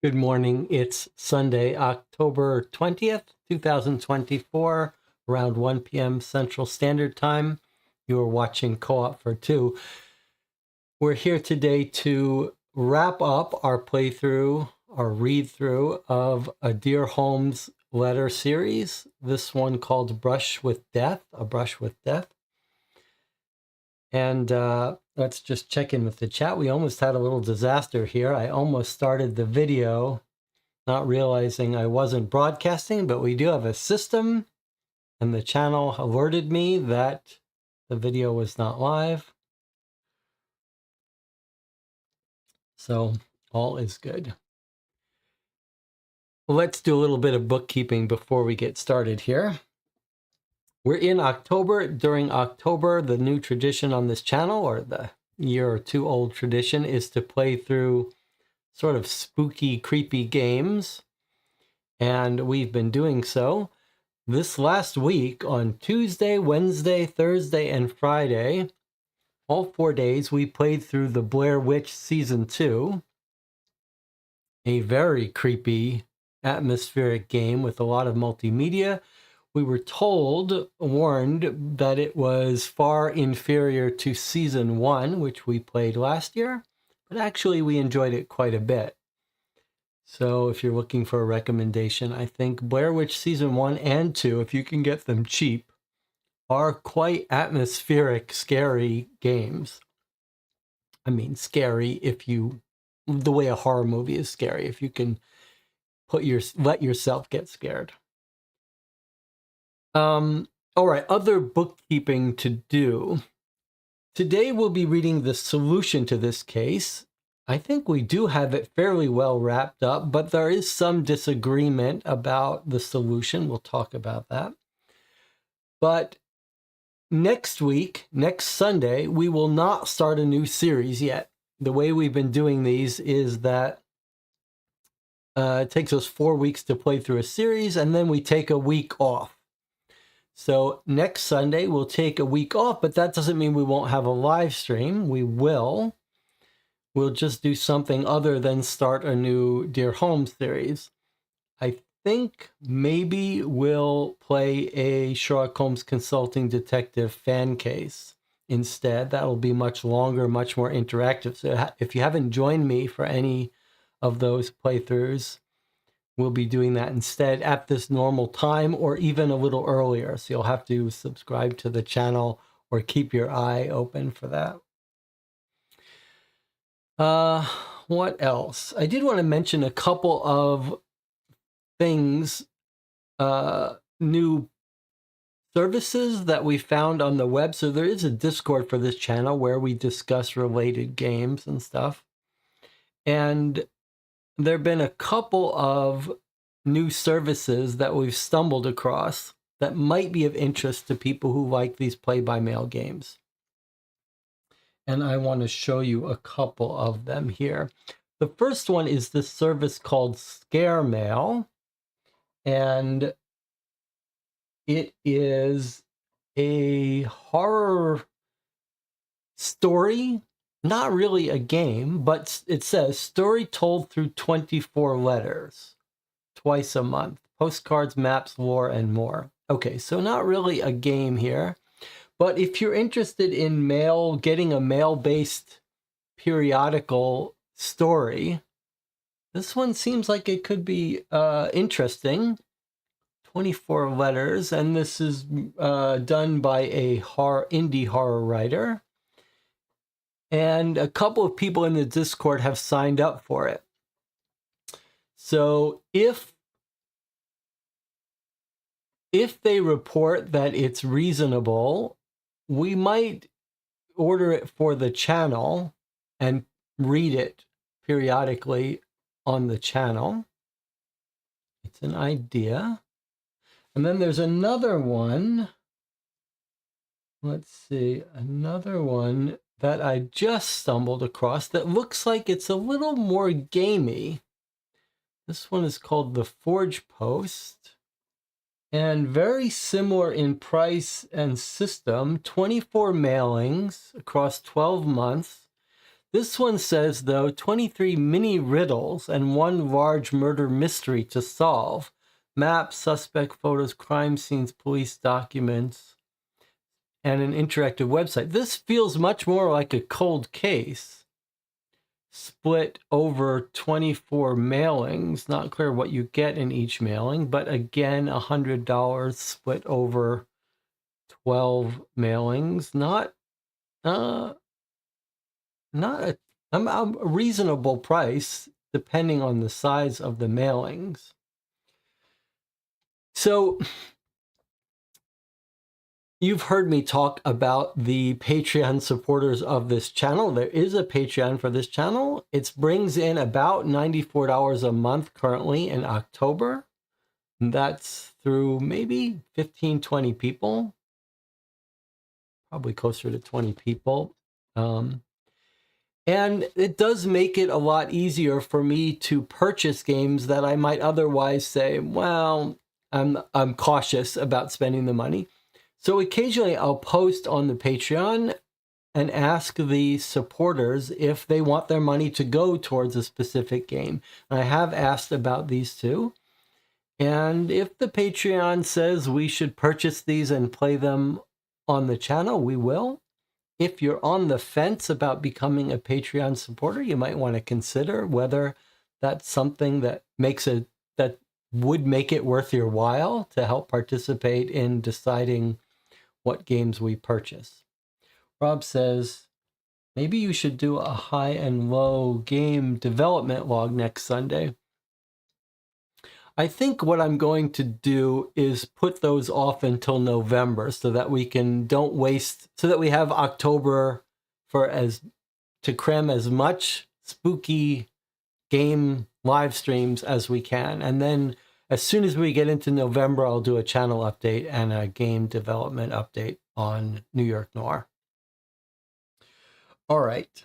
Good morning. It's Sunday, October 20th, 2024, around 1 p.m. Central Standard Time. You are watching Co-op for Two. We're here today to wrap up our playthrough, our read-through of a Dear Holmes letter series. This one called Brush with Death, A Brush with Death. And let's just check in with the chat. We almost had a little disaster here. I almost started the video not realizing I wasn't broadcasting, but we do have a system, and the channel alerted me that the video was not live. So all is good. Let's do a little bit of bookkeeping before we get started here. We're in October. During October, the new tradition on this channel, or the year or two old tradition, is to play through sort of spooky, creepy games. And we've been doing so. This last week, on Tuesday, Wednesday, Thursday, and Friday, all 4 days, we played through the Blair Witch Season 2, a very creepy, atmospheric game with a lot of multimedia. We were warned, that it was far inferior to Season 1, which we played last year, but actually we enjoyed it quite a bit. So if you're looking for a recommendation, I think Blair Witch Season 1 and 2, if you can get them cheap, are quite atmospheric, scary games. I mean, scary the way a horror movie is scary, if you can let yourself get scared. All right, other bookkeeping to do. Today we'll be reading the solution to this case. I think we do have it fairly well wrapped up, but there is some disagreement about the solution. We'll talk about that. But next week, next Sunday, we will not start a new series yet. The way we've been doing these is that it takes us 4 weeks to play through a series, and then we take a week off. So next Sunday, we'll take a week off, but that doesn't mean we won't have a live stream. We will. We'll just do something other than start a new Dear Holmes series. I think maybe we'll play a Sherlock Holmes Consulting Detective fan case instead. That'll be much longer, much more interactive. So if you haven't joined me for any of those playthroughs, we'll be doing that instead at this normal time or even a little earlier. So you'll have to subscribe to the channel or keep your eye open for that. What else? I did want to mention a couple of things, new services that we found on the web. So there is a Discord for this channel where we discuss related games and stuff. And there have been a couple of new services that we've stumbled across that might be of interest to people who like these play-by-mail games. And I want to show you a couple of them here. The first one is this service called Scare Mail. And it is a horror story, not really a game, but it says story told through 24 letters, twice a month, postcards, maps, lore, and more. Okay, so not really a game here, but if you're interested in getting a mail-based periodical story, this one seems like it could be interesting. 24 letters, and this is done by a indie horror writer. And a couple of people in the Discord have signed up for it. So if they report that it's reasonable, we might order it for the channel and read it periodically on the channel. It's an idea. And then there's another one. Let's see, another one that I just stumbled across that looks like it's a little more gamey. This one is called the Forge Post, and very similar in price and system. 24 mailings across 12 months. This one says, though, 23 mini riddles and one large murder mystery to solve. Maps, suspect photos, crime scenes, police documents, and an interactive website. This feels much more like a cold case. Split over 24 mailings. Not clear what you get in each mailing, but again, $100 split over 12 mailings. Not a reasonable price depending on the size of the mailings. So you've heard me talk about the Patreon supporters of this channel. There is a Patreon for this channel. It brings in about $94 a month currently in October. That's through maybe 15, 20 people. Probably closer to 20 people. And it does make it a lot easier for me to purchase games that I might otherwise say, well, I'm cautious about spending the money. So occasionally I'll post on the Patreon and ask the supporters if they want their money to go towards a specific game. And I have asked about these too. And if the Patreon says we should purchase these and play them on the channel, we will. If you're on the fence about becoming a Patreon supporter, you might want to consider whether that's something that that would make it worth your while to help participate in deciding what games we purchase. Rob says, maybe you should do a high and low game development log next Sunday. I think what I'm going to do is put those off until November so that we have October to cram as much spooky game live streams as we can. And then as soon as we get into November, I'll do a channel update and a game development update on New York Noir. All right.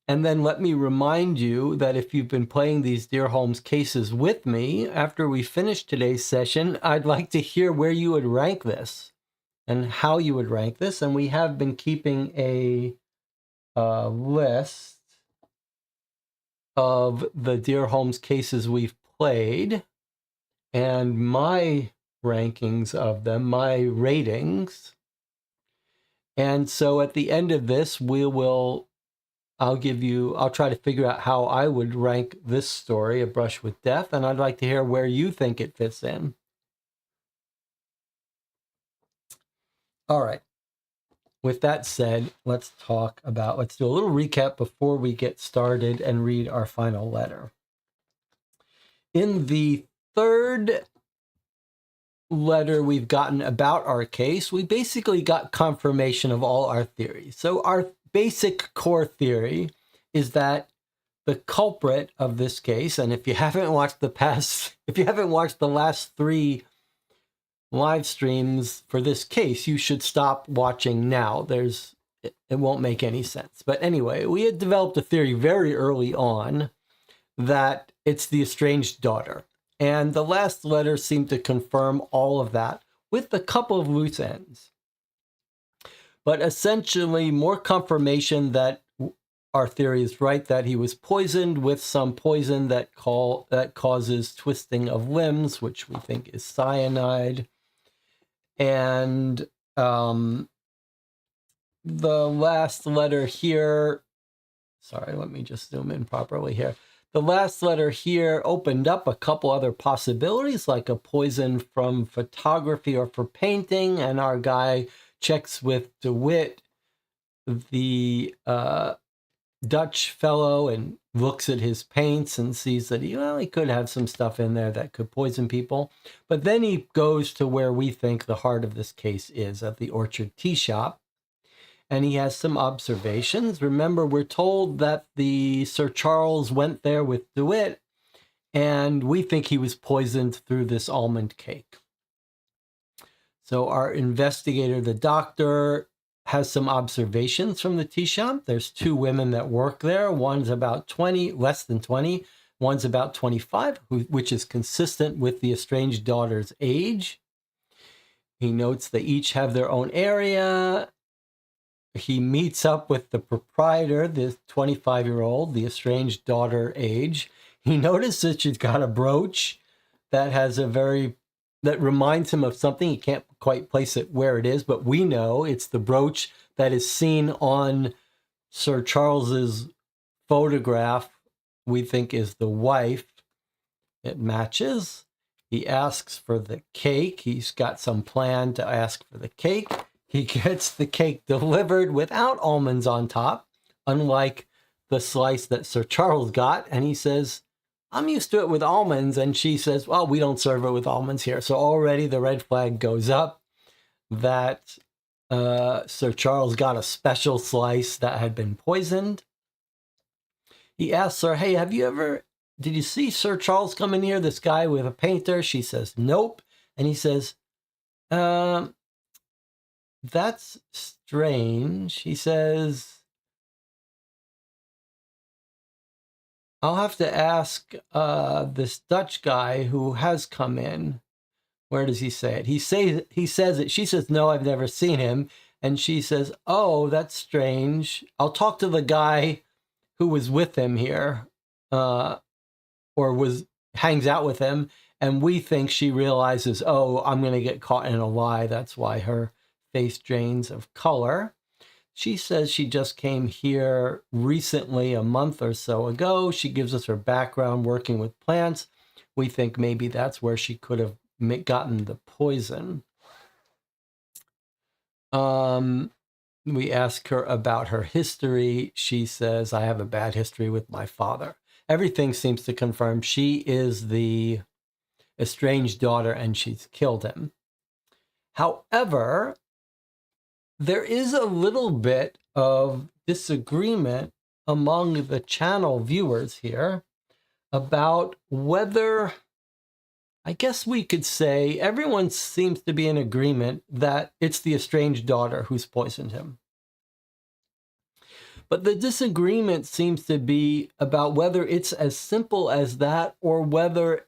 And then let me remind you that if you've been playing these Dear Holmes cases with me, after we finish today's session, I'd like to hear where you would rank this and how you would rank this. And we have been keeping a list of the Dear Holmes cases we've played and my rankings of them, my ratings. And so at the end of this, I'll try to figure out how I would rank this story, A Brush with Death, and I'd like to hear where you think it fits in. All right. With that said, let's do a little recap before we get started and read our final letter. In the third letter we've gotten about our case, we basically got confirmation of all our theories. So our basic core theory is that the culprit of this case, and if you haven't watched the last 3 live streams for this case, you should stop watching now. It won't make any sense. But anyway, we had developed a theory very early on that it's the estranged daughter. And the last letter seemed to confirm all of that with a couple of loose ends. But essentially more confirmation that our theory is right, that he was poisoned with some poison that causes twisting of limbs, which we think is cyanide. And the last letter here, sorry, let me just zoom in properly here. The last letter here opened up a couple other possibilities, like a poison from photography or for painting, and our guy checks with DeWitt, the Dutch fellow, and looks at his paints and sees that he could have some stuff in there that could poison people. But then he goes to where we think the heart of this case is, at the Orchard Tea Shop, and he has some observations. Remember, we're told that the Sir Charles went there with DeWitt, and we think he was poisoned through this almond cake. So our investigator, the doctor, has some observations from the tea shop. There's 2 women that work there. One's about 20, less than 20. One's about 25, which is consistent with the estranged daughter's age. He notes they each have their own area. he meets up with the proprietor, the 25-year-old, the estranged daughter age. He notices she's got a brooch that has that reminds him of something. He can't quite place it where it is, but we know it's the brooch that is seen on Sir Charles's photograph. We think is the wife. It matches. He asks for the cake. He's got some plan to ask for the cake. He gets the cake delivered without almonds on top, unlike the slice that Sir Charles got. And he says, I'm used to it with almonds. And she says, well, we don't serve it with almonds here. So already the red flag goes up that Sir Charles got a special slice that had been poisoned. He asks her, hey, did you see Sir Charles come in here, this guy with a painter? She says, nope. And he says, that's strange. He says, I'll have to ask this Dutch guy who has come in. Where does he say it? He says it. She says, no, I've never seen him. And she says, oh, that's strange. I'll talk to the guy who was with him here, hangs out with him. And we think she realizes, oh, I'm going to get caught in a lie. That's why her face drains of color. She says she just came here recently, a month or so ago. She gives us her background working with plants. We think maybe that's where she could have gotten the poison. We ask her about her history. She says, I have a bad history with my father. Everything seems to confirm she is the estranged daughter and she's killed him. However, there is a little bit of disagreement among the channel viewers here about whether, I guess we could say, everyone seems to be in agreement that it's the estranged daughter who's poisoned him. But the disagreement seems to be about whether it's as simple as that or whether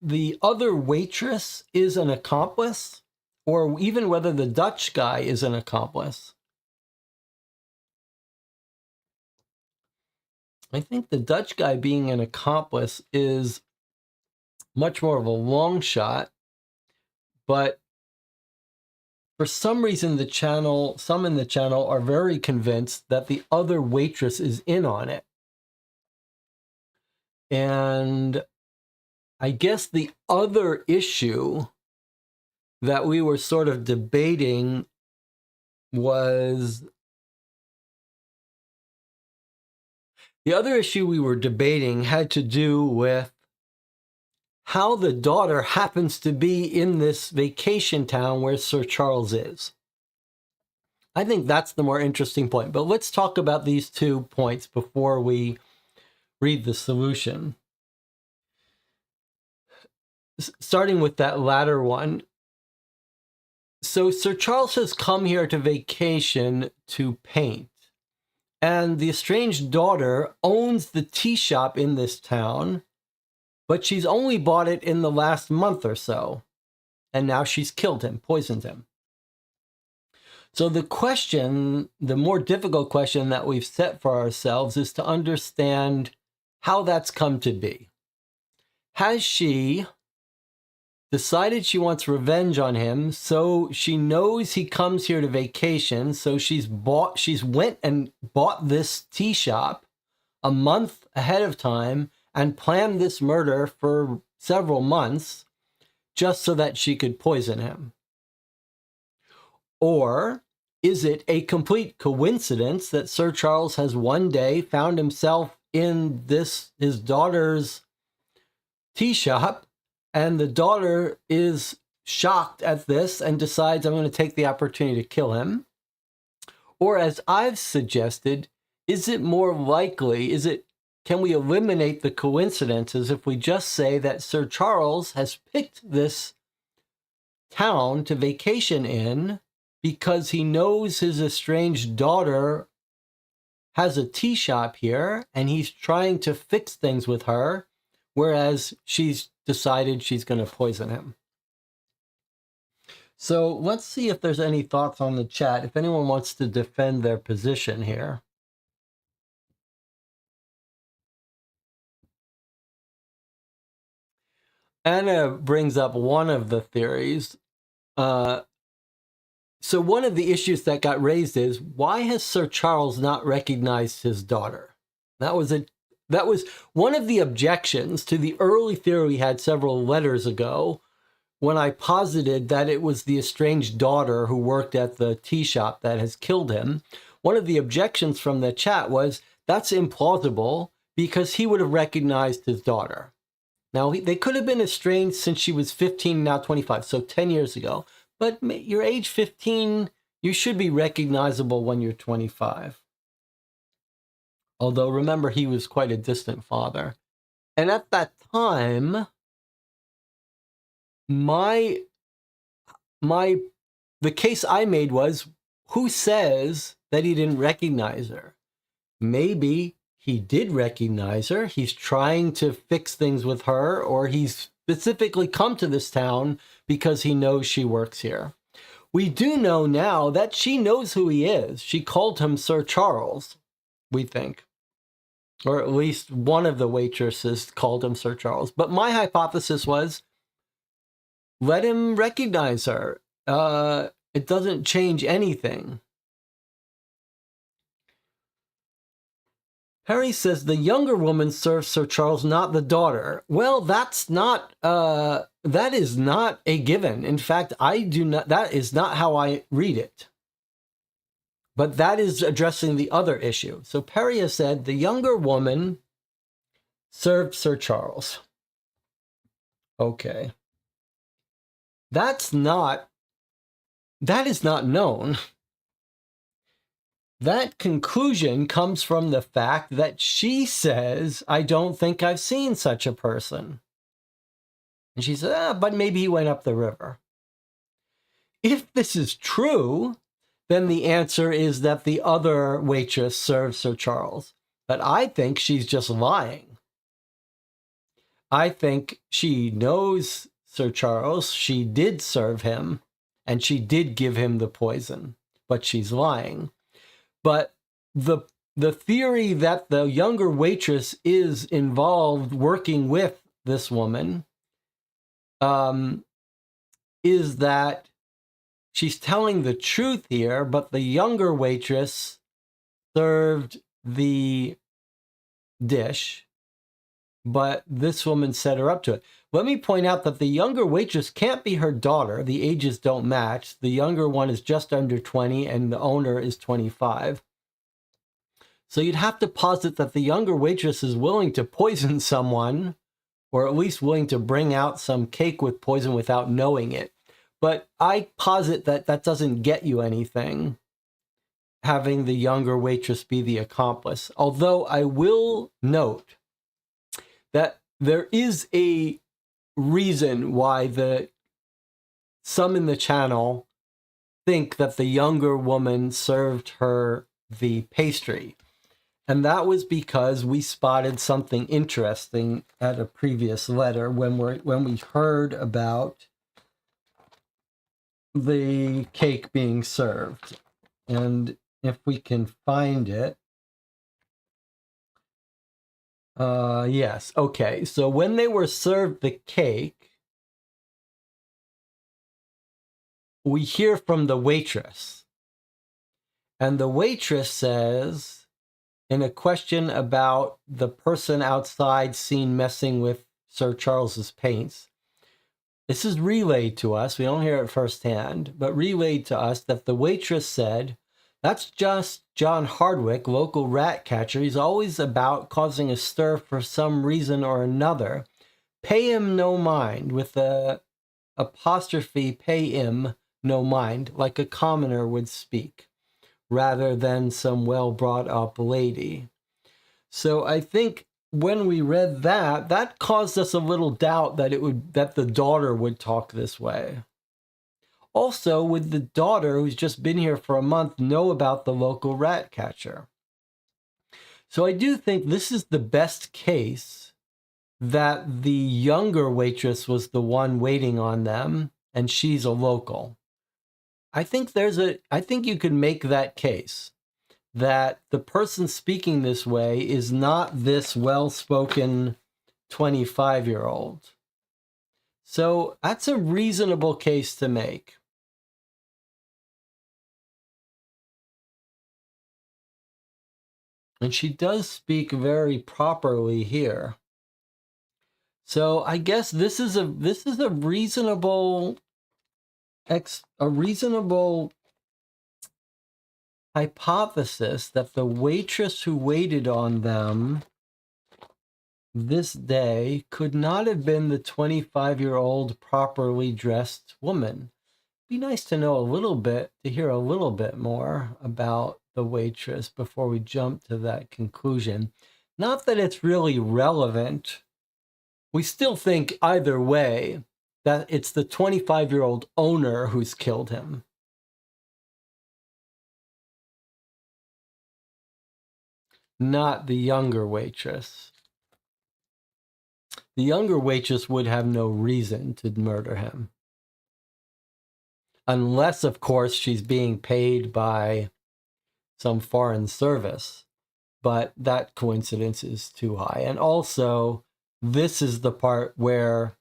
the other waitress is an accomplice or even whether the Dutch guy is an accomplice. I think the Dutch guy being an accomplice is much more of a long shot, but for some reason some in the channel are very convinced that the other waitress is in on it. And I guess the other issue that we were sort of debating was had to do with how the daughter happens to be in this vacation town where Sir Charles is. I think that's the more interesting point. But let's talk about these 2 points before we read the solution. Starting with that latter one. So Sir Charles has come here to vacation to paint. And the estranged daughter owns the tea shop in this town, but she's only bought it in the last month or so. And now she's killed him, poisoned him. So the more difficult question that we've set for ourselves is to understand how that's come to be. Has she decided she wants revenge on him, so she knows he comes here to vacation, so she's went and bought this tea shop a month ahead of time and planned this murder for several months just so that she could poison him? Or is it a complete coincidence that Sir Charles has one day found himself in his daughter's tea shop, and the daughter is shocked at this and decides, I'm going to take the opportunity to kill him? Or as I've suggested, is it more likely, can we eliminate the coincidences if we just say that Sir Charles has picked this town to vacation in because he knows his estranged daughter has a tea shop here and he's trying to fix things with her, whereas she's decided she's going to poison him? So let's see if there's any thoughts on the chat, if anyone wants to defend their position here. Anna brings up one of the theories. So one of the issues that got raised is, why has Sir Charles not recognized his daughter? That was one of the objections to the early theory we had several letters ago, when I posited that it was the estranged daughter who worked at the tea shop that has killed him. One of the objections from the chat was, that's implausible because he would have recognized his daughter. Now, they could have been estranged since she was 15, now 25, so 10 years ago. But you're age 15, you should be recognizable when you're 25. Although, remember, he was quite a distant father. And at that time, the case I made was, who says that he didn't recognize her? Maybe he did recognize her. He's trying to fix things with her, or he's specifically come to this town because he knows she works here. We do know now that she knows who he is. She called him Sir Charles, we think. Or at least one of the waitresses called him Sir Charles. But my hypothesis was, let him recognize her. It doesn't change anything. Harry says the younger woman serves Sir Charles, not the daughter. Well, that is not a given. In fact, that is not how I read it. But that is addressing the other issue. So Perry has said the younger woman served Sir Charles. Okay. That is not known. That conclusion comes from the fact that she says, I don't think I've seen such a person. And she says, but maybe he went up the river. If this is true, then the answer is that the other waitress served Sir Charles. But I think she's just lying. I think she knows Sir Charles. She did serve him, and she did give him the poison, but she's lying. But the theory that the younger waitress is involved working with this woman is that she's telling the truth here, but the younger waitress served the dish, but this woman set her up to it. Let me point out that the younger waitress can't be her daughter. The ages don't match. The younger one is just under 20 and the owner is 25. So you'd have to posit that the younger waitress is willing to poison someone, or at least willing to bring out some cake with poison without knowing it. But I posit that that doesn't get you anything, having the younger waitress be the accomplice. Although I will note that there is a reason why some in the channel think that the younger woman served her the pastry. And that was because we spotted something interesting at a previous letter when we heard about the cake being served. And if we can find it. Yes, okay. So when they were served the cake, we hear from the waitress. And the waitress says, in a question about the person outside seen messing with Sir Charles's paints, this is relayed to us, we don't hear it firsthand, but relayed to us that the waitress said, that's just John Hardwick, local rat catcher. He's always about causing a stir for some reason or another. Pay him no mind, with the apostrophe, pay him no mind, like a commoner would speak, rather than some well-brought-up lady. So I think when we read that, that caused us a little doubt that that the daughter would talk this way. Also, would the daughter, who's just been here for a month, know about the local rat catcher? So I do think this is the best case, that the younger waitress was the one waiting on them, and she's a local. I think you could make that case that the person speaking this way is not this well-spoken 25-year-old. So that's a reasonable case to make. And she does speak very properly here. So I guess this is a reasonable hypothesis that the waitress who waited on them this day could not have been the 25-year-old properly dressed woman. Be nice to know a little bit, to hear a little bit more about the waitress before we jump to that conclusion. Not that it's really relevant. We still think either way that it's the 25-year-old owner who's killed him. Not the younger waitress. The younger waitress would have no reason to murder him. Unless, of course, she's being paid by some foreign service. But that coincidence is too high. And also, this is the part where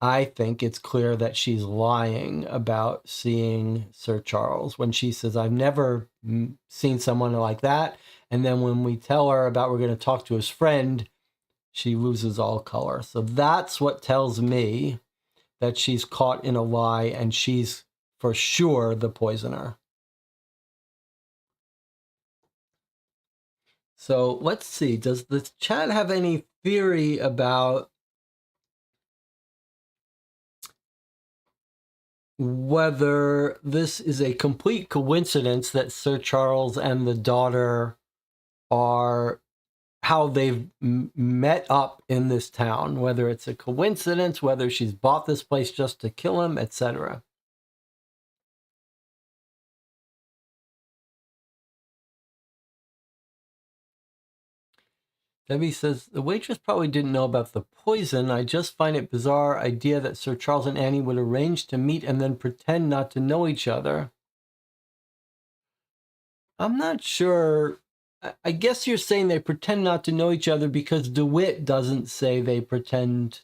I think it's clear that she's lying about seeing Sir Charles when she says, I've never seen someone like that. And then when we tell her about we're going to talk to his friend, she loses all color. So that's what tells me that she's caught in a lie and she's for sure the poisoner. So let's see, does the chat have any theory about whether this is a complete coincidence that Sir Charles and the daughter are how they've met up in this town, whether it's a coincidence, whether she's bought this place just to kill him, etc. Debbie says, the waitress probably didn't know about the poison. I just find it bizarre idea that Sir Charles and Annie would arrange to meet and then pretend not to know each other. I'm not sure. I guess you're saying they pretend not to know each other because DeWitt doesn't say they pretend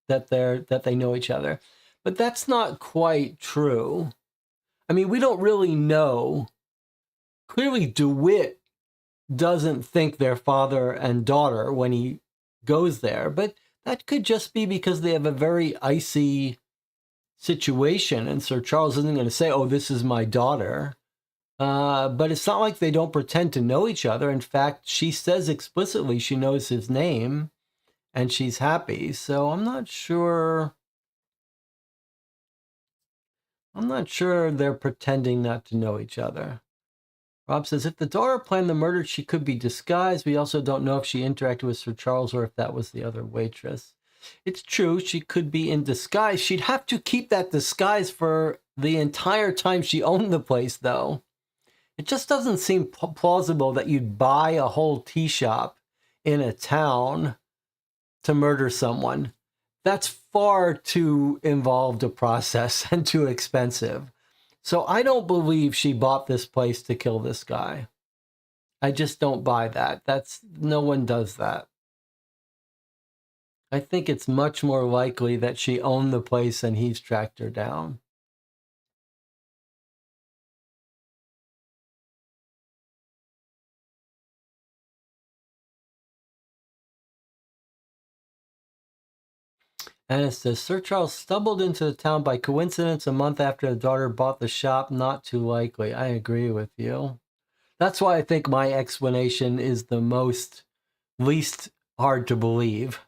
that they know each other. But that's not quite true. I mean, we don't really know. Clearly, DeWitt doesn't think they're father and daughter when he goes there, but that could just be because they have a very icy situation, and Sir Charles isn't going to say, oh, this is my daughter. But it's not like they don't pretend to know each other. In fact, she says explicitly she knows his name, and she's happy. So I'm not sure they're pretending not to know each other. Rob says, if the daughter planned the murder, she could be disguised. We also don't know if she interacted with Sir Charles or if that was the other waitress. It's true, she could be in disguise. She'd have to keep that disguise for the entire time she owned the place, though. It just doesn't seem plausible that you'd buy a whole tea shop in a town to murder someone. That's far too involved a process and too expensive. So I don't believe she bought this place to kill this guy. I just don't buy that. No one does that. I think it's much more likely that she owned the place and he's tracked her down. And it says, Sir Charles stumbled into the town by coincidence a month after the daughter bought the shop. Not too likely. I agree with you. That's why I think my explanation is the least hard to believe.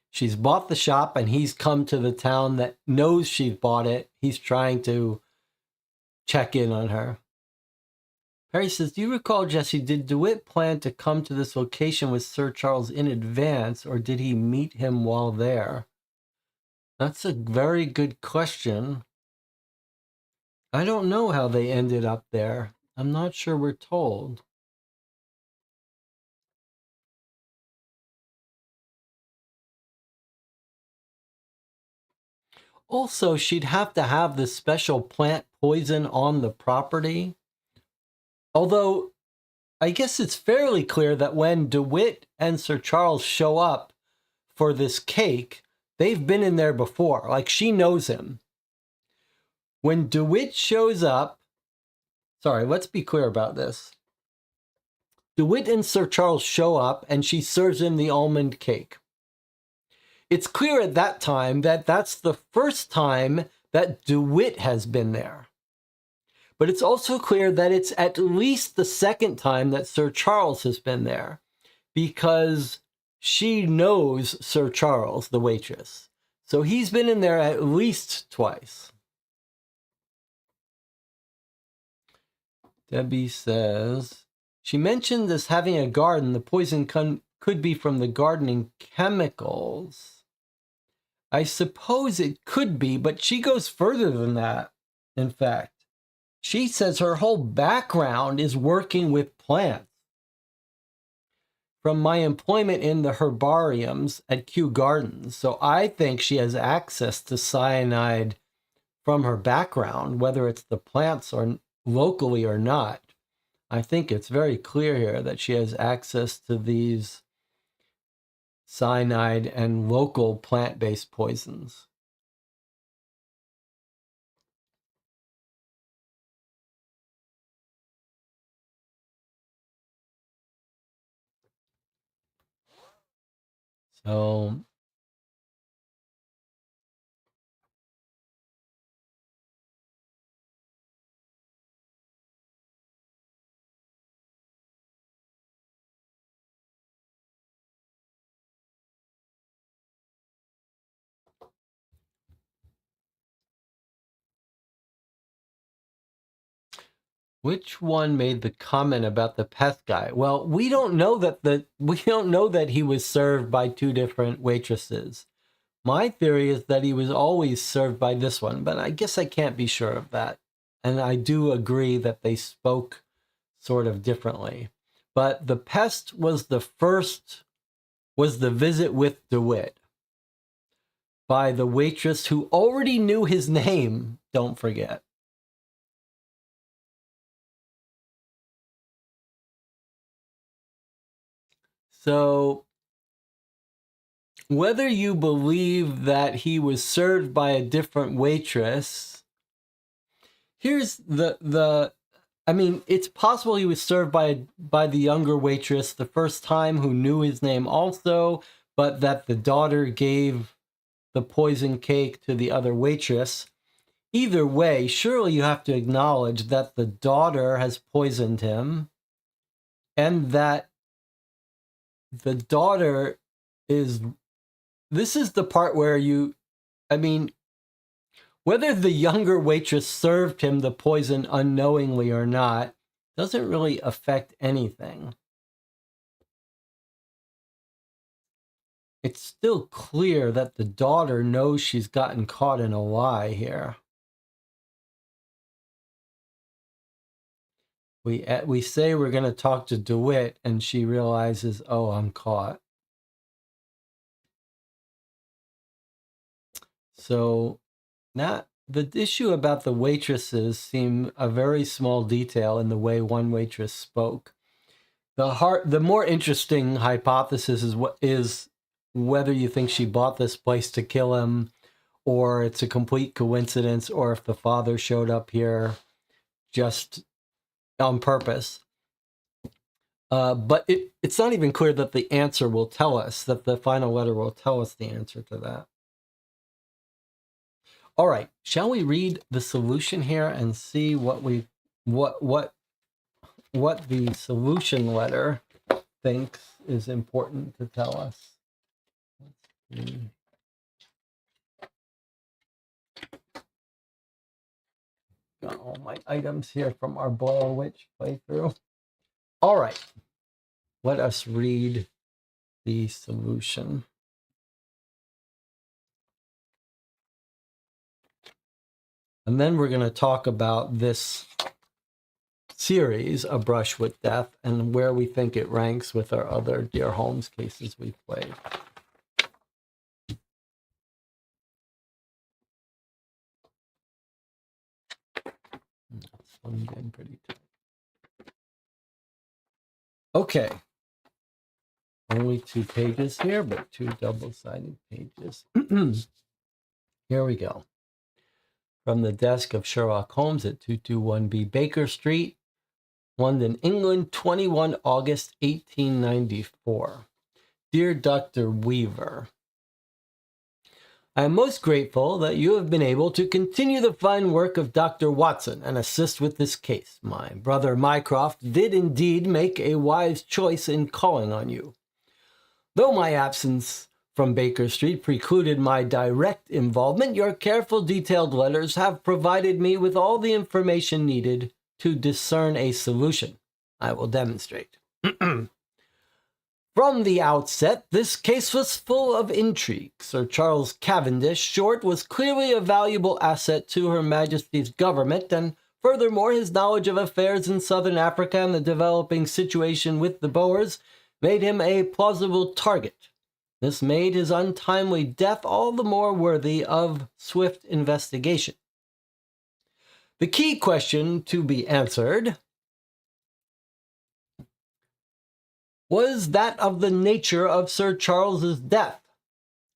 She's bought the shop and he's come to the town that knows she's bought it. He's trying to check in on her. Perry says, do you recall, Jesse, did DeWitt plan to come to this location with Sir Charles in advance, or did he meet him while there? That's a very good question. I don't know how they ended up there. I'm not sure we're told. Also, she'd have to have this special plant poison on the property. Although, I guess it's fairly clear that when DeWitt and Sir Charles show up for this cake, they've been in there before. Like, she knows him. When DeWitt shows up, sorry, let's be clear about this. DeWitt and Sir Charles show up and she serves him the almond cake. It's clear at that time that that's the first time that DeWitt has been there. But it's also clear that it's at least the second time that Sir Charles has been there, because she knows Sir Charles, the waitress. So he's been in there at least twice. Debbie says, she mentioned as having a garden. The poison could be from the gardening chemicals. I suppose it could be, but she goes further than that, in fact. She says her whole background is working with plants. From my employment in the herbariums at Kew Gardens. So I think she has access to cyanide from her background, whether it's the plants or locally or not. I think it's very clear here that she has access to these cyanide and local plant-based poisons. So which one made the comment about the pest guy? Well, we don't know that he was served by two different waitresses. My theory is that he was always served by this one, but I guess I can't be sure of that. And I do agree that they spoke sort of differently. But the pest was the visit with DeWitt by the waitress who already knew his name, don't forget. So whether you believe that he was served by a different waitress, here's I mean, it's possible he was served by the younger waitress the first time who knew his name also, but that the daughter gave the poison cake to the other waitress. Either way, surely you have to acknowledge that the daughter has poisoned him and that the daughter is... This is the part where I mean, whether the younger waitress served him the poison unknowingly or not doesn't really affect anything. It's still clear that the daughter knows she's gotten caught in a lie here. We say we're going to talk to DeWitt, and she realizes, oh, I'm caught. So now the issue about the waitresses seem a very small detail in the way one waitress spoke. The more interesting hypothesis is whether you think she bought this place to kill him, or it's a complete coincidence, or if the father showed up here just on purpose. But it's not even clear that the answer will tell us, that the final letter will tell us the answer to that. All right, shall we read the solution here and see what the solution letter thinks is important to tell us? Let's see. Got all my items here from our Blair Witch playthrough. All right, let us read the solution. And then we're going to talk about this series, A Brush with Death, and where we think it ranks with our other Dear Holmes cases we've played. one's getting pretty tight. Okay. Only 2 pages here, but 2 double-sided pages. Here we go. From the desk of Sherlock Holmes at 221B Baker Street, London, England, 21 August 1894. Dear Dr. Weaver, I am most grateful that you have been able to continue the fine work of Dr. Watson and assist with this case. My brother Mycroft did indeed make a wise choice in calling on you. Though my absence from Baker Street precluded my direct involvement, your careful, detailed letters have provided me with all the information needed to discern a solution. I will demonstrate. From the outset, this case was full of intrigue. Sir Charles Cavendish Short was clearly a valuable asset to Her Majesty's government, and furthermore, his knowledge of affairs in southern Africa and the developing situation with the Boers made him a plausible target. This made his untimely death all the more worthy of swift investigation. The key question to be answered was that of the nature of Sir Charles's death.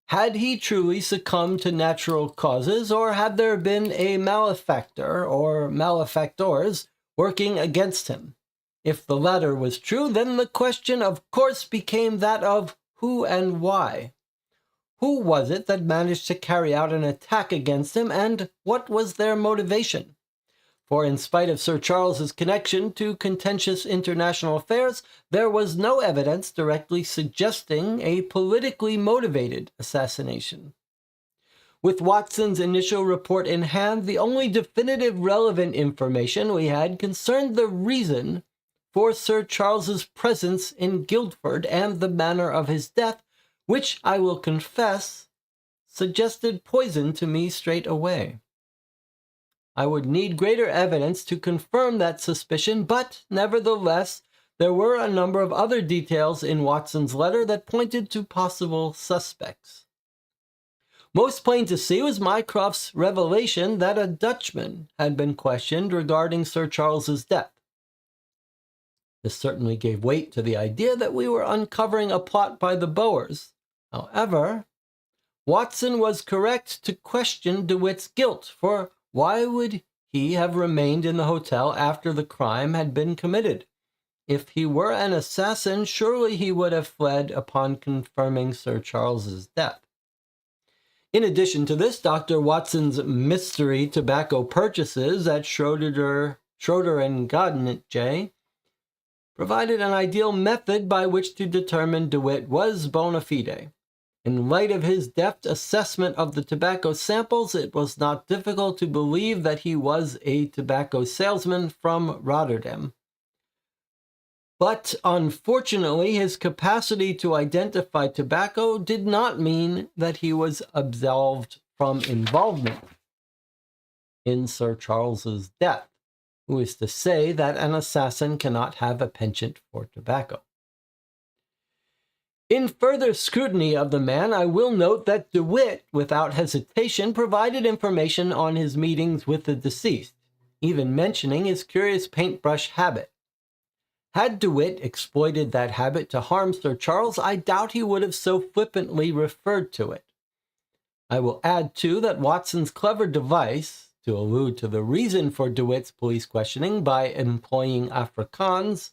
Had he truly succumbed to natural causes, or had there been a malefactor or malefactors working against him? If the latter was true, then the question of course became that of who and why. Who was it that managed to carry out an attack against him, and what was their motivation? For in spite of Sir Charles's connection to contentious international affairs, there was no evidence directly suggesting a politically motivated assassination. With Watson's initial report in hand, the only definitive relevant information we had concerned the reason for Sir Charles's presence in Guildford and the manner of his death, which, I will confess, suggested poison to me straight away. I would need greater evidence to confirm that suspicion, but nevertheless, there were a number of other details in Watson's letter that pointed to possible suspects. Most plain to see was Mycroft's revelation that a Dutchman had been questioned regarding Sir Charles's death. This certainly gave weight to the idea that we were uncovering a plot by the Boers. However, Watson was correct to question DeWitt's guilt, for why would he have remained in the hotel after the crime had been committed? If he were an assassin, surely he would have fled upon confirming Sir Charles's death. In addition to this, Dr. Watson's mystery tobacco purchases at Schroeder and Godnitje provided an ideal method by which to determine DeWitt was bona fide. In light of his deft assessment of the tobacco samples, it was not difficult to believe that he was a tobacco salesman from Rotterdam. But unfortunately, his capacity to identify tobacco did not mean that he was absolved from involvement in Sir Charles's death, who is to say that an assassin cannot have a penchant for tobacco. In further scrutiny of the man, I will note that DeWitt, without hesitation, provided information on his meetings with the deceased, even mentioning his curious paintbrush habit. Had DeWitt exploited that habit to harm Sir Charles, I doubt he would have so flippantly referred to it. I will add, too, that Watson's clever device to allude to the reason for DeWitt's police questioning by employing Afrikaans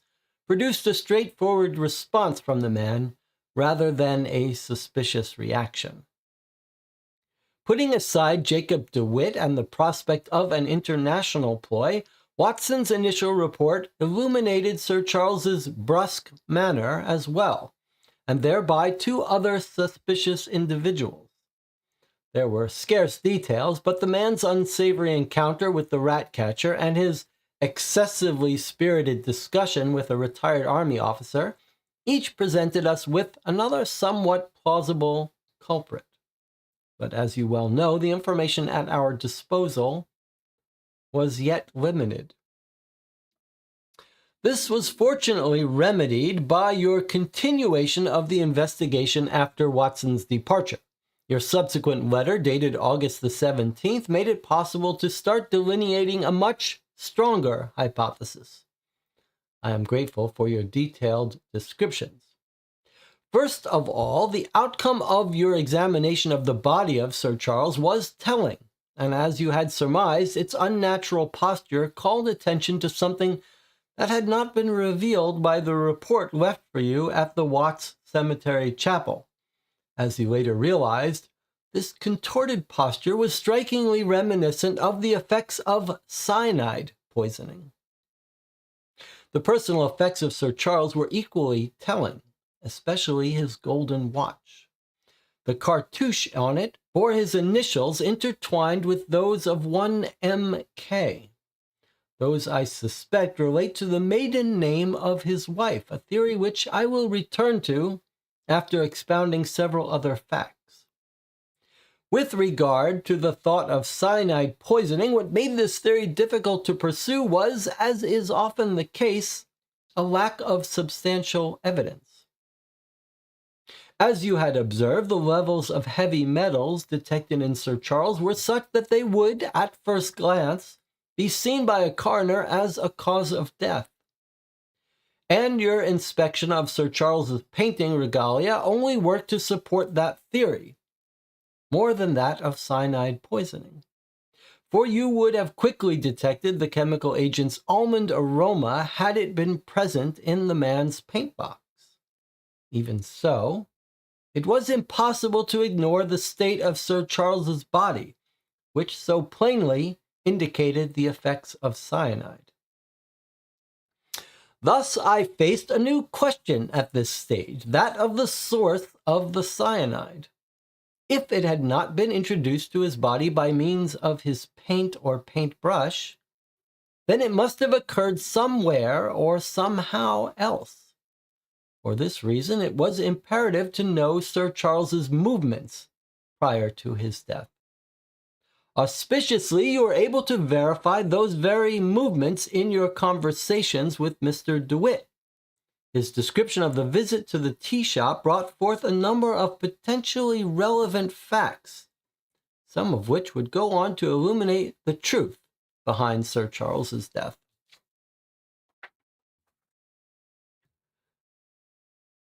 produced a straightforward response from the man, rather than a suspicious reaction. Putting aside Jacob DeWitt and the prospect of an international ploy, Watson's initial report illuminated Sir Charles's brusque manner as well, and thereby 2 other suspicious individuals. There were scarce details, but the man's unsavory encounter with the rat catcher and his excessively spirited discussion with a retired army officer each presented us with another somewhat plausible culprit. But as you well know, the information at our disposal was yet limited. This was fortunately remedied by your continuation of the investigation after Watson's departure. Your subsequent letter, dated August the 17th, made it possible to start delineating a much stronger hypothesis. I am grateful for your detailed descriptions. First of all, the outcome of your examination of the body of Sir Charles was telling, and as you had surmised, its unnatural posture called attention to something that had not been revealed by the report left for you at the Watts Cemetery Chapel. As you later realized, this contorted posture was strikingly reminiscent of the effects of cyanide poisoning. The personal effects of Sir Charles were equally telling, especially his golden watch. The cartouche on it bore his initials intertwined with those of one M.K. Those, I suspect, relate to the maiden name of his wife, a theory which I will return to after expounding several other facts. With regard to the thought of cyanide poisoning, what made this theory difficult to pursue was, as is often the case, a lack of substantial evidence. As you had observed, the levels of heavy metals detected in Sir Charles were such that they would, at first glance, be seen by a coroner as a cause of death. And your inspection of Sir Charles's painting regalia only worked to support that theory, more than that of cyanide poisoning. For you would have quickly detected the chemical agent's almond aroma had it been present in the man's paint box. Even so, it was impossible to ignore the state of Sir Charles's body, which so plainly indicated the effects of cyanide. Thus, I faced a new question at this stage, that of the source of the cyanide. If it had not been introduced to his body by means of his paint or paintbrush, then it must have occurred somewhere or somehow else. For this reason, it was imperative to know Sir Charles's movements prior to his death. Auspiciously, you were able to verify those very movements in your conversations with Mr. DeWitt. His description of the visit to the tea shop brought forth a number of potentially relevant facts, some of which would go on to illuminate the truth behind Sir Charles's death.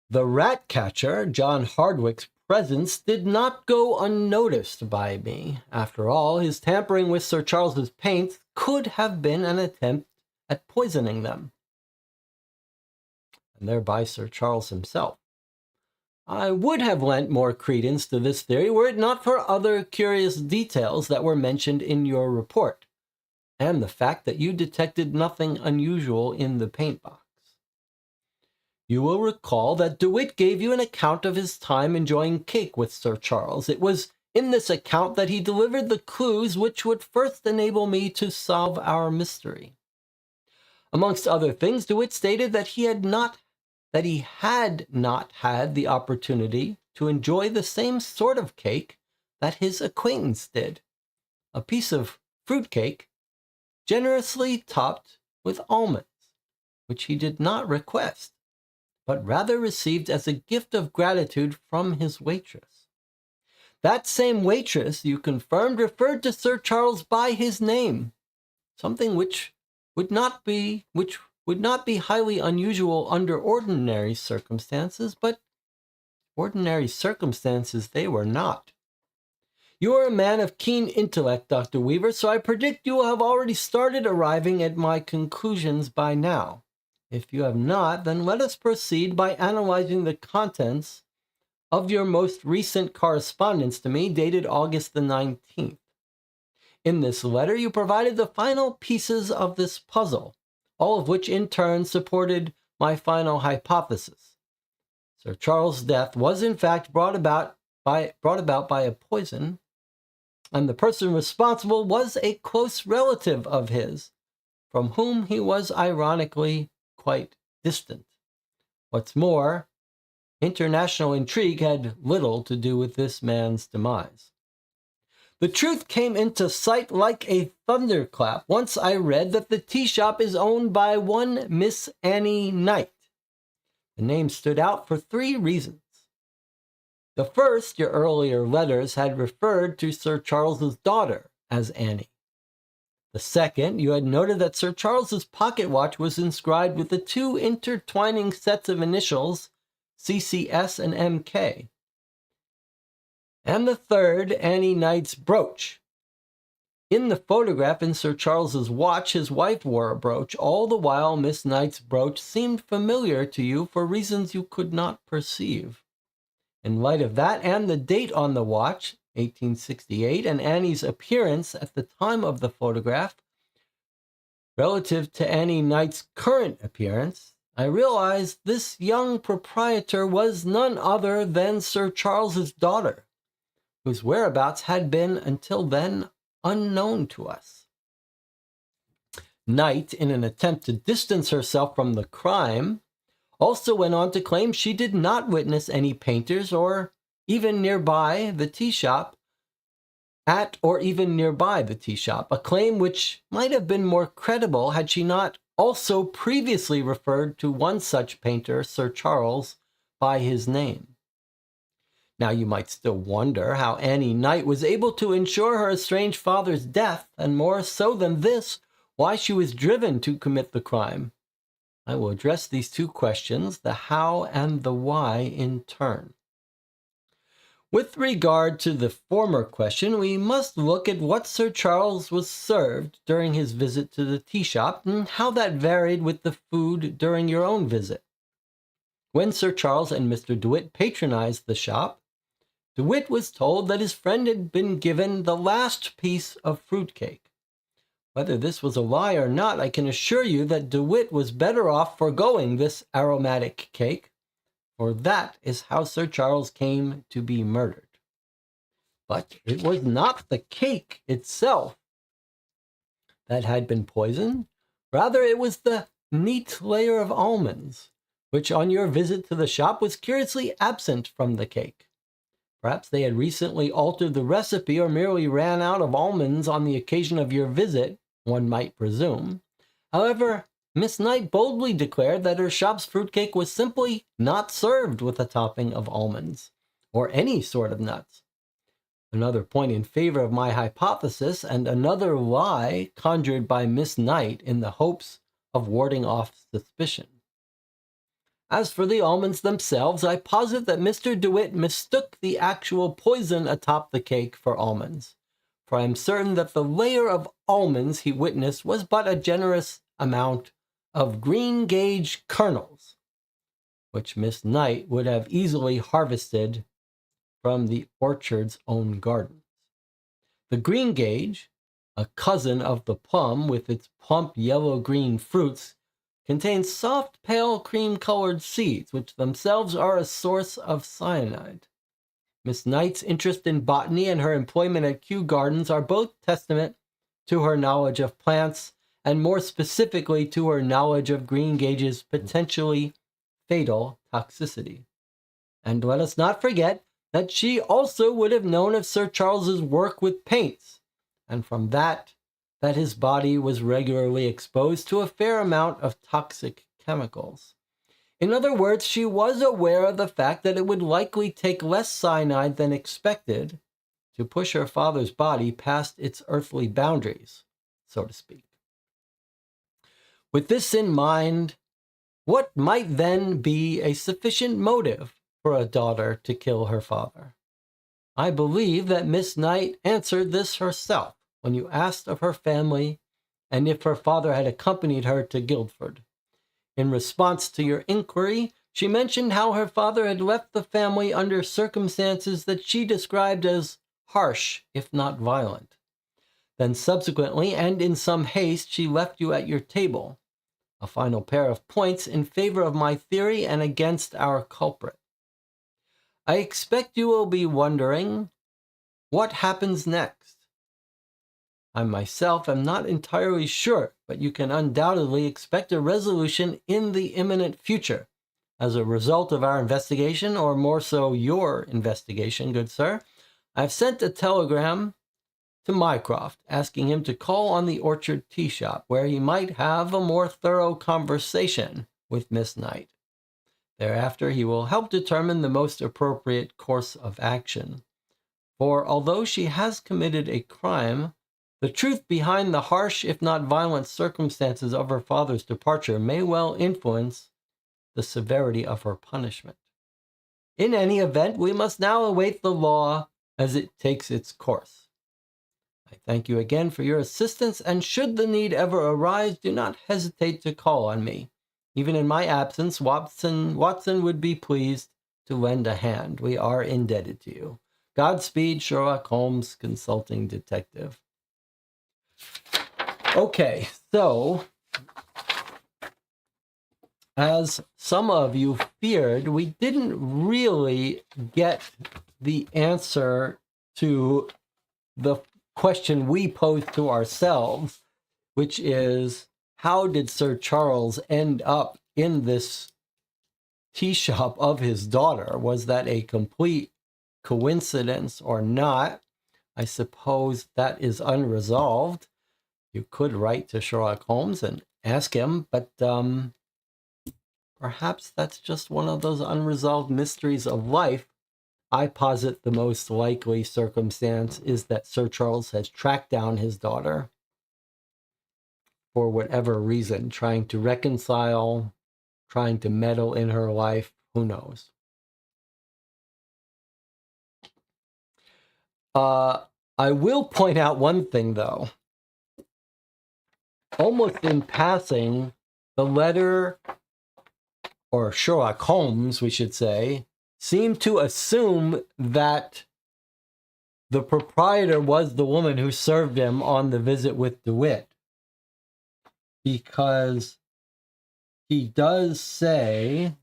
The rat catcher, John Hardwick's presence did not go unnoticed by me. After all, his tampering with Sir Charles's paints could have been an attempt at poisoning them, and thereby Sir Charles himself. I would have lent more credence to this theory were it not for other curious details that were mentioned in your report, and the fact that you detected nothing unusual in the paint box. You will recall that DeWitt gave you an account of his time enjoying cake with Sir Charles. It was in this account that he delivered the clues which would first enable me to solve our mystery. Amongst other things, DeWitt stated that he had not had the opportunity to enjoy the same sort of cake that his acquaintance did, a piece of fruit cake generously topped with almonds, which he did not request, but rather received as a gift of gratitude from his waitress. That same waitress, you confirmed, referred to Sir Charles by his name, something which would not be highly unusual under ordinary circumstances, but ordinary circumstances they were not. You are a man of keen intellect, Dr. Weaver, so I predict you will have already started arriving at my conclusions by now. If you have not, then let us proceed by analyzing the contents of your most recent correspondence to me, dated August the 19th. In this letter, you provided the final pieces of this puzzle, all of which in turn supported my final hypothesis. Sir Charles' death was in fact brought about by a poison, and the person responsible was a close relative of his, from whom he was ironically quite distant. What's more, international intrigue had little to do with this man's demise. The truth came into sight like a thunderclap once I read that the tea shop is owned by one Miss Annie Knight. The name stood out for 3 reasons. The first, your earlier letters had referred to Sir Charles's daughter as Annie. The second, you had noted that Sir Charles's pocket watch was inscribed with the two intertwining sets of initials, CCS and MK. And the third, Annie Knight's brooch. In the photograph in Sir Charles's watch, his wife wore a brooch. All the while, Miss Knight's brooch seemed familiar to you for reasons you could not perceive. In light of that and the date on the watch, 1868, and Annie's appearance at the time of the photograph, relative to Annie Knight's current appearance, I realized this young proprietor was none other than Sir Charles's daughter, whose whereabouts had been, until then, unknown to us. Knight, in an attempt to distance herself from the crime, also went on to claim she did not witness any painters or even nearby the tea shop, a claim which might have been more credible had she not also previously referred to one such painter, Sir Charles, by his name. Now you might still wonder how Annie Knight was able to ensure her estranged father's death, and more so than this, why she was driven to commit the crime. I will address these two questions, the how and the why, in turn. With regard to the former question, we must look at what Sir Charles was served during his visit to the tea shop and how that varied with the food during your own visit. When Sir Charles and Mr. DeWitt patronized the shop, DeWitt was told that his friend had been given the last piece of fruitcake. Whether this was a lie or not, I can assure you that DeWitt was better off foregoing this aromatic cake, for that is how Sir Charles came to be murdered. But it was not the cake itself that had been poisoned. Rather, it was the neat layer of almonds, which on your visit to the shop was curiously absent from the cake. Perhaps they had recently altered the recipe or merely ran out of almonds on the occasion of your visit, one might presume. However, Miss Knight boldly declared that her shop's fruitcake was simply not served with a topping of almonds, or any sort of nuts. Another point in favor of my hypothesis, and another lie conjured by Miss Knight in the hopes of warding off suspicion. As for the almonds themselves, I posit that Mr. DeWitt mistook the actual poison atop the cake for almonds, for I am certain that the layer of almonds he witnessed was but a generous amount of green gage kernels, which Miss Knight would have easily harvested from the orchard's own gardens. The green gage, a cousin of the plum with its plump yellow-green fruits, contains soft, pale cream-colored seeds, which themselves are a source of cyanide. Miss Knight's interest in botany and her employment at Kew Gardens are both testament to her knowledge of plants, and more specifically to her knowledge of green gage's potentially fatal toxicity. And let us not forget that she also would have known of Sir Charles's work with paints, and from that his body was regularly exposed to a fair amount of toxic chemicals. In other words, she was aware of the fact that it would likely take less cyanide than expected to push her father's body past its earthly boundaries, so to speak. With this in mind, what might then be a sufficient motive for a daughter to kill her father? I believe that Miss Knight answered this herself when you asked of her family and if her father had accompanied her to Guildford. In response to your inquiry, she mentioned how her father had left the family under circumstances that she described as harsh, if not violent. Then subsequently, and in some haste, she left you at your table. A final pair of points in favor of my theory and against our culprit. I expect you will be wondering, what happens next? I myself am not entirely sure, but you can undoubtedly expect a resolution in the imminent future. As a result of our investigation, or more so your investigation, good sir, I've sent a telegram to Mycroft, asking him to call on the Orchard Tea Shop, where he might have a more thorough conversation with Miss Knight. Thereafter, he will help determine the most appropriate course of action. For although she has committed a crime, The truth behind the harsh, if not violent, circumstances of her father's departure may well influence the severity of her punishment. In any event, we must now await the law as it takes its course. I thank you again for your assistance, and should the need ever arise, do not hesitate to call on me. Even in my absence, Watson would be pleased to lend a hand. We are indebted to you. Godspeed, Sherlock Holmes, consulting detective. Okay, so as some of you feared, we didn't really get the answer to the question we posed to ourselves, which is, how did Sir Charles end up in this tea shop of his daughter? Was that a complete coincidence or not? I suppose that is unresolved. You could write to Sherlock Holmes and ask him, but perhaps that's just one of those unresolved mysteries of life. I posit the most likely circumstance is that Sir Charles has tracked down his daughter for whatever reason, trying to reconcile, trying to meddle in her life. Who knows? I will point out one thing, though. Almost in passing, the letter, or Sherlock Holmes, we should say, seemed to assume that the proprietor was the woman who served him on the visit with DeWitt, because he does say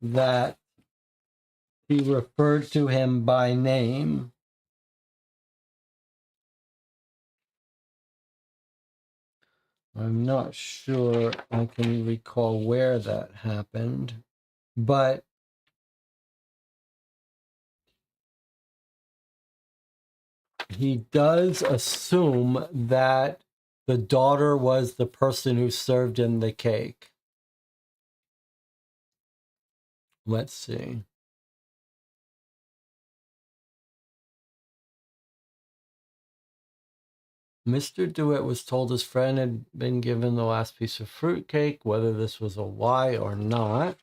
that he referred to him by name. I'm not sure I can recall where that happened, but he does assume that the daughter was the person who served him the cake. Let's see. Mr. DeWitt was told his friend had been given the last piece of fruitcake, whether this was a lie or not.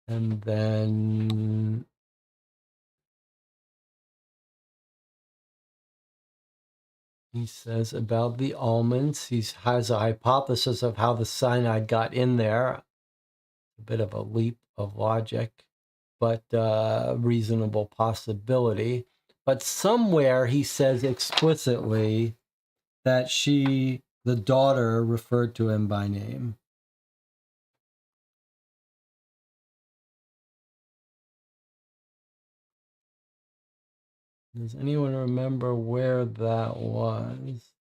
And then he says about the almonds, he has a hypothesis of how the cyanide got in there. A bit of a leap of logic, but reasonable possibility. But somewhere he says explicitly that the daughter, referred to him by name. Does anyone remember where that was?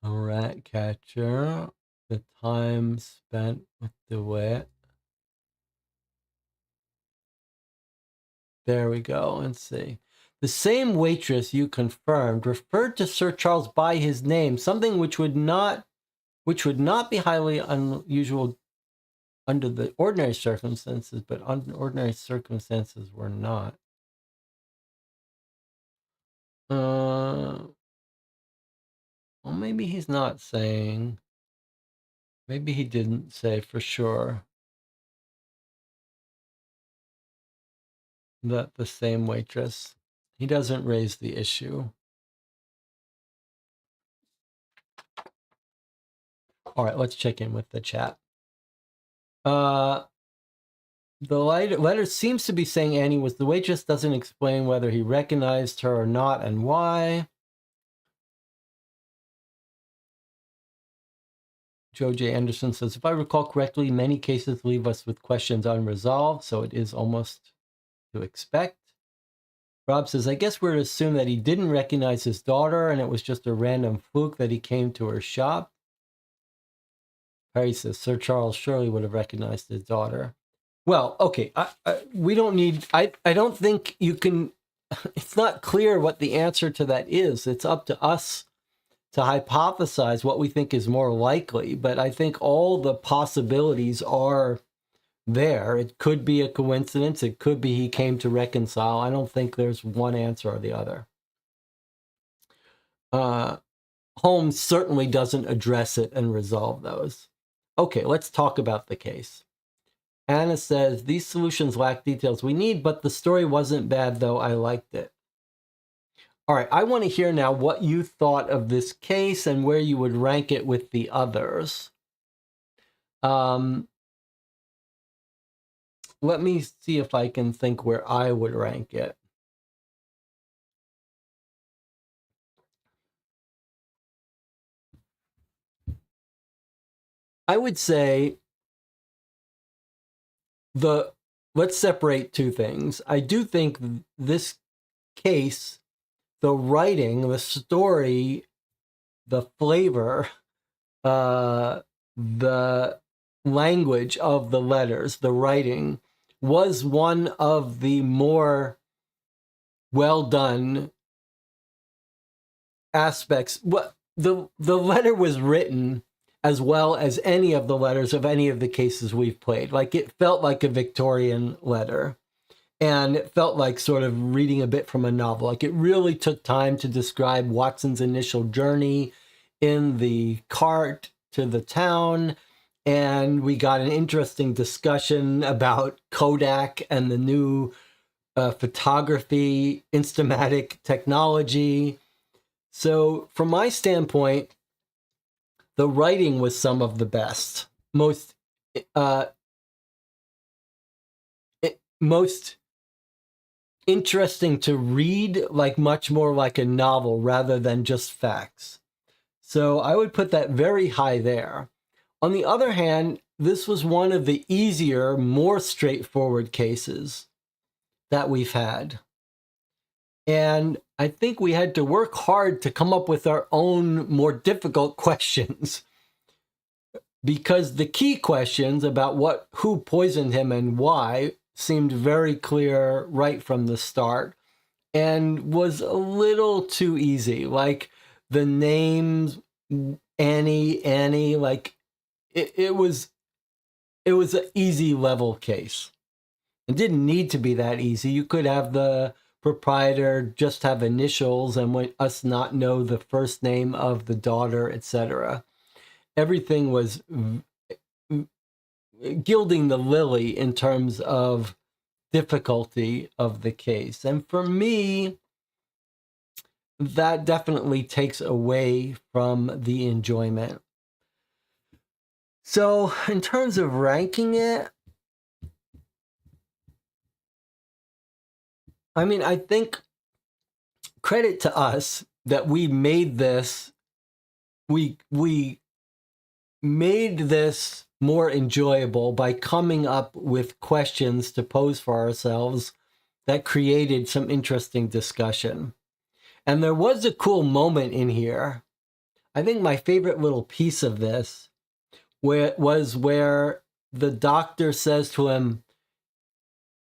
A rat catcher. The time spent with DeWitt. There we go. Let's see. The same waitress you confirmed referred to Sir Charles by his name, something which would not be highly unusual under the ordinary circumstances, but under ordinary circumstances were not. Well, maybe he's not saying. Maybe he didn't say for sure that the same waitress. He doesn't raise the issue. All right, let's check in with the chat. The letter seems to be saying Annie was the waitress, doesn't explain whether he recognized her or not and why. Joe J. Anderson says, if I recall correctly, many cases leave us with questions unresolved, so it is almost to expect. Rob says, I guess we're to assume that he didn't recognize his daughter and it was just a random fluke that he came to her shop. Perry says, Sir Charles surely would have recognized his daughter. Well, okay, we don't need, I don't think you can it's not clear what the answer to that is. It's up to us to hypothesize what we think is more likely, but I think all the possibilities are there. It could be a coincidence. It could be he came to reconcile. I don't think there's one answer or the other. Holmes certainly doesn't address it and resolve those. Okay, let's talk about the case. Anna says, these solutions lack details we need, but the story wasn't bad, though. I liked it. All right, I want to hear now what you thought of this case and where you would rank it with the others. Let me see if I can think where I would rank it. I would say let's separate two things. I do think this case, the writing, the story, the flavor, the language of the letters, the writing, was one of the more well done aspects. What the letter was written as well as any of the letters of any of the cases we've played. Like, it felt like a Victorian letter, and it felt like sort of reading a bit from a novel. Like, it really took time to describe Watson's initial journey in the cart to the town, and we got an interesting discussion about Kodak and the new photography, instamatic technology. So from my standpoint, the writing was some of the best, most interesting to read, like much more like a novel rather than just facts. So I would put that very high there. On the other hand, this was one of the easier, more straightforward cases that we've had. And I think we had to work hard to come up with our own more difficult questions, because the key questions about who poisoned him and why seemed very clear right from the start, and was a little too easy. Like the names, Annie, like it was an easy level case. It didn't need to be that easy. You could have the proprietor just have initials and us not know the first name of the daughter, etc. Everything was gilding the lily in terms of difficulty of the case. And for me, that definitely takes away from the enjoyment. So in terms of ranking it, I mean, I think credit to us that we made this, we made this more enjoyable by coming up with questions to pose for ourselves that created some interesting discussion. And there was a cool moment in here. I think my favorite little piece of this where the doctor says to him,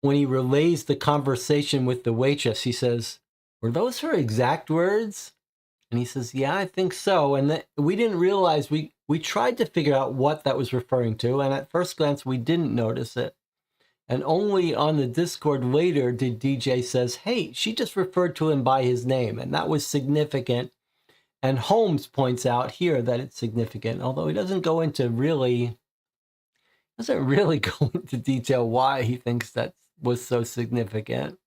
when he relays the conversation with the waitress, he says, "Were those her exact words?" And he says, "Yeah, I think so." And we didn't realize, we tried to figure out what that was referring to. And at first glance, we didn't notice it. And only on the Discord later did DJ says, "Hey, she just referred to him by his name." And that was significant. And Holmes points out here that it's significant, although he doesn't really go into detail why he thinks that was so significant.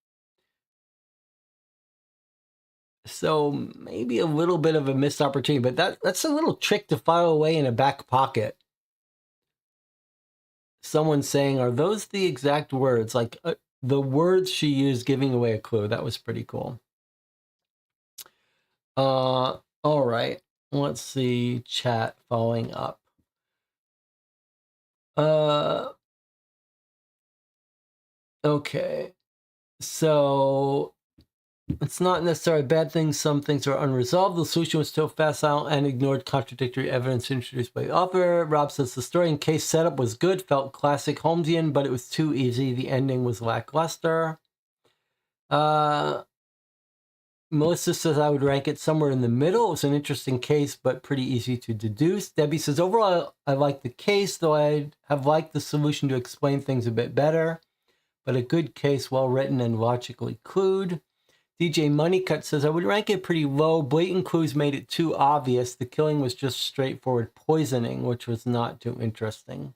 So maybe a little bit of a missed opportunity, but that's a little trick to file away in a back pocket. Someone saying, "Are those the exact words?" Like the words she used giving away a clue. That was pretty cool. All right. Let's see chat following up. Okay. So it's not necessarily a bad thing. Some things are unresolved. The solution was still facile and ignored contradictory evidence introduced by the author. Rob says the story and case setup was good, felt classic Holmesian, but it was too easy. The ending was lackluster. Melissa says I would rank it somewhere in the middle. It was an interesting case, but pretty easy to deduce. Debbie says, overall, I like the case, though I'd have liked the solution to explain things a bit better. But a good case, well written and logically clued. DJ Moneycut says, I would rank it pretty low. Blatant clues made it too obvious. The killing was just straightforward poisoning, which was not too interesting.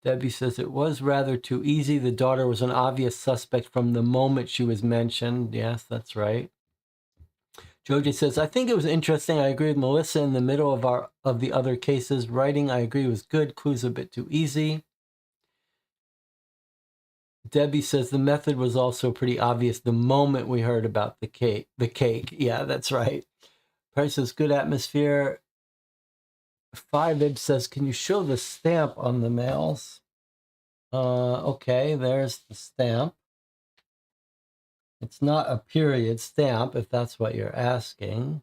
Debbie says it was rather too easy. The daughter was an obvious suspect from the moment she was mentioned. Yes, that's right. Joji says, I think it was interesting. I agree with Melissa in the middle of the other cases. Writing, I agree, was good. Clues a bit too easy. Debbie says the method was also pretty obvious the moment we heard about the cake. Yeah, that's right. Price says good atmosphere. 5ib says, can you show the stamp on the mails? Okay, there's the stamp. It's not a period stamp, if that's what you're asking.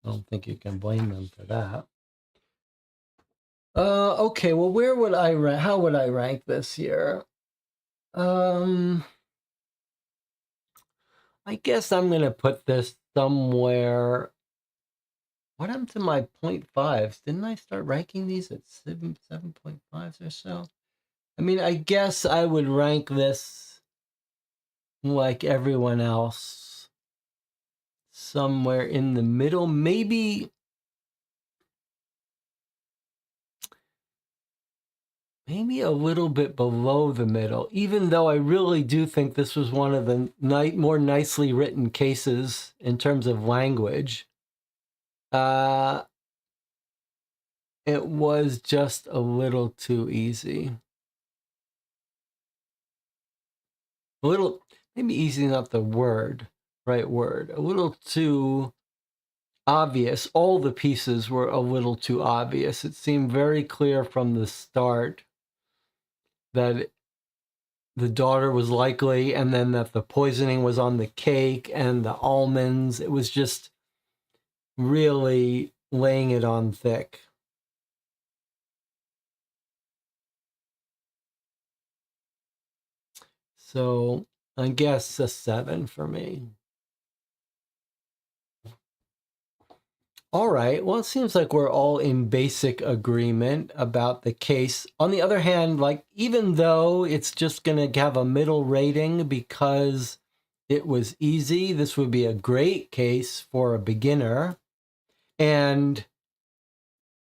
I don't think you can blame them for that. Okay, well, where would I rank? How would I rank this here? I guess I'm going to put this somewhere. What happened to my 0.5s? Didn't I start ranking these at 7.5s or so? I mean, I guess I would rank this like everyone else, somewhere in the middle, maybe a little bit below the middle, even though I really do think this was one of the more nicely written cases in terms of language. It was just a little too easy. A little, maybe easy is not the right word. A little too obvious. All the pieces were a little too obvious. It seemed very clear from the start that the daughter was likely, and then that the poisoning was on the cake and the almonds. It was just really laying it on thick. So I guess a 7 for me. All right. Well, it seems like we're all in basic agreement about the case. On the other hand, like, even though it's just going to have a middle rating because it was easy, this would be a great case for a beginner. And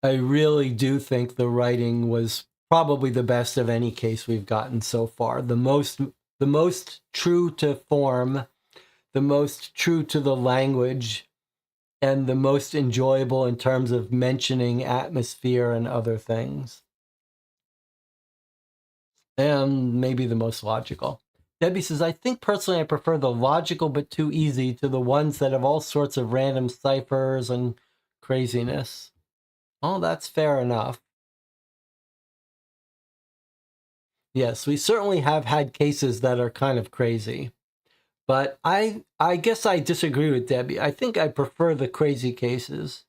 I really do think the writing was probably the best of any case we've gotten so far. The most true to form, the most true to the language, and the most enjoyable in terms of mentioning atmosphere and other things. And maybe the most logical. Debbie says, I think personally I prefer the logical but too easy to the ones that have all sorts of random ciphers and craziness. Oh, that's fair enough. Yes, we certainly have had cases that are kind of crazy. But I guess I disagree with Debbie. I think I prefer the crazy cases.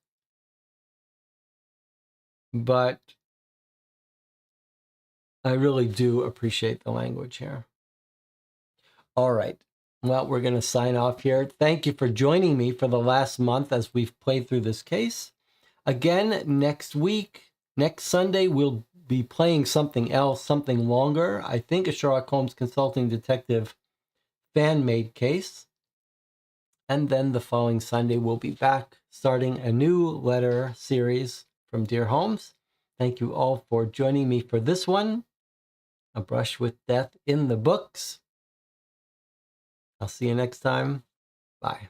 But I really do appreciate the language here. All right. Well, we're going to sign off here. Thank you for joining me for the last month as we've played through this case. Again, next Sunday, we'll be playing something else, something longer. I think a Sherlock Holmes Consulting Detective fan-made case. And then the following Sunday, we'll be back starting a new letter series from Dear Holmes. Thank you all for joining me for this one. A Brush with Death in the books. I'll see you next time. Bye.